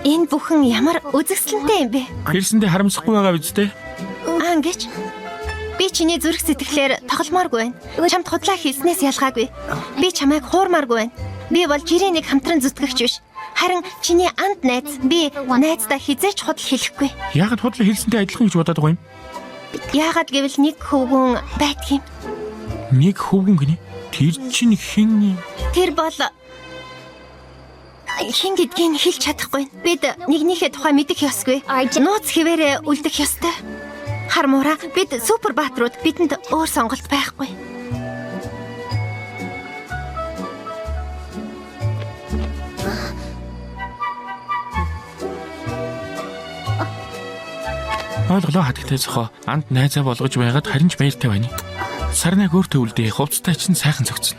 Энэ бүхэн ямар үзэсгэлэнтэй юм бэ? Хэлсэндээ харамсахгүй байгаа биз дээ. Ингэж. Би чиний зүрх сэтгэлээр тогломооргүй байна. Чамд худлаа хийснээс ялгаагүй. Би чамайг хуурмааргүй байна. Би бол жирийн нэг хамтран зүтгэгч биш. Харин чиний анд найз. Би найздаа хизээч худал хэлэхгүй. Яагаад худлаа хэлсэнтэй адилхан гэж бодоод байгаа юм? Яагаад гэвэл нэг хөвгүн байдгийн. Нэг хөвгүн гинэ. Тэр чинь хэн? Тэр бол хин гэдгийг хэлж чадахгүй. Бид нэгнийхээ тухай мэдэх ёсгүй. Нууц хэвээрээ үлдэх ёстой. Хармуура бид супер бааtruуд бидэнд өөр сонголт байхгүй. Ойлголоо хатагтай зохоо. Анд найзаа болгож байгаад харин ч баяртай байна. Сарнаг өөртөө үлдээ. Хувцастай чинь сайхан зөгцөн.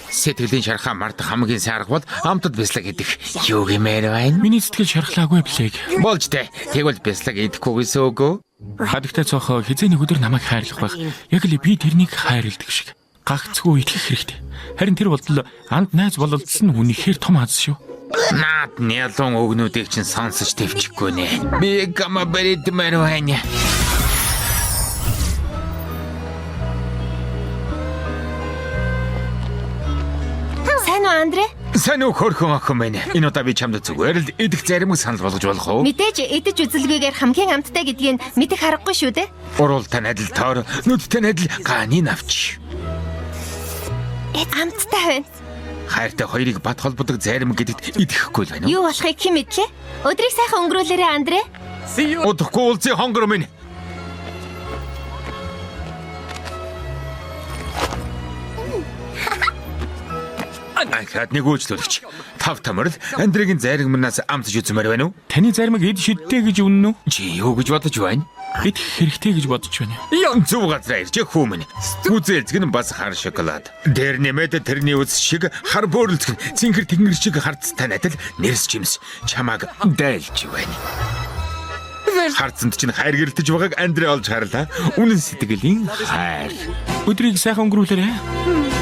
Сэтгэлийн шархаа мартах хамгийн сайн арга бол амтд бяцлаг идэх. Юу гэмээр байна? Миний сэтгэл шархлаагүй блэг. Болж дээ. Тэгвэл бяцлаг идэхгүй гэсэн үг үү? Хатагтай зохоо хизээ нэг өдөр намайг хайрлах байх. Яг л би тэрнийг хайрладаг шиг. Гагцгүй итгэх хэрэгтэй. Харин тэр бол анд найз бололцсон үнэхээр том аз шүү. Наад нялон өгнүүдийг чинь сонсож твчихгүй нэ. Би гама бэридмээр байна. Сайн уу, Андре? Сайн уу хөрхөн охин байна. Энэ удаа би чамд зүгээр л идэх заримыг санал болгож болох уу? Мэдээж идэж үзэлгүйгээр хамгийн амттай гэдгийг мэдэх аргагүй шүү дээ. Уралтай адил тоор, нүдтэй адил гааны навч. Амттай байна. Хайртай хоёрыг бат холбодог зарим гэдэгт идэхгүй л байна уу? Юу болохыг хэн мэдлээ? Өдрийг сайхан өнгөрүүлээрэй, Андре. Удахгүй уулзын хонгор минь. Ахад нэг үйлчлүүлэгч. Тав тамирал Андрегийн зарим манаас амтж үзмээр байна уу? Таны заримыг эд шидтэй гэж үнэн үү? Чи юу гэж бодож байна? Эд хэрэгтэй гэж бодож байна. Ян зүг газар ирж хүмүүн. Үзэлцэг нь бас хар шоколад. Дээр нэмээд тэрний үс шиг хар бөөрөлцгөн цэнхэр тэнгэр шиг харцтай надад нэрс чимс чамааг дайлж байна. Харцанд чинь хайр гэрэлтэж байгааг Андре олж харлаа. Үнэн сэтгэлийн хайр. Өдрийг сайхан өнгөрүүлээрэй.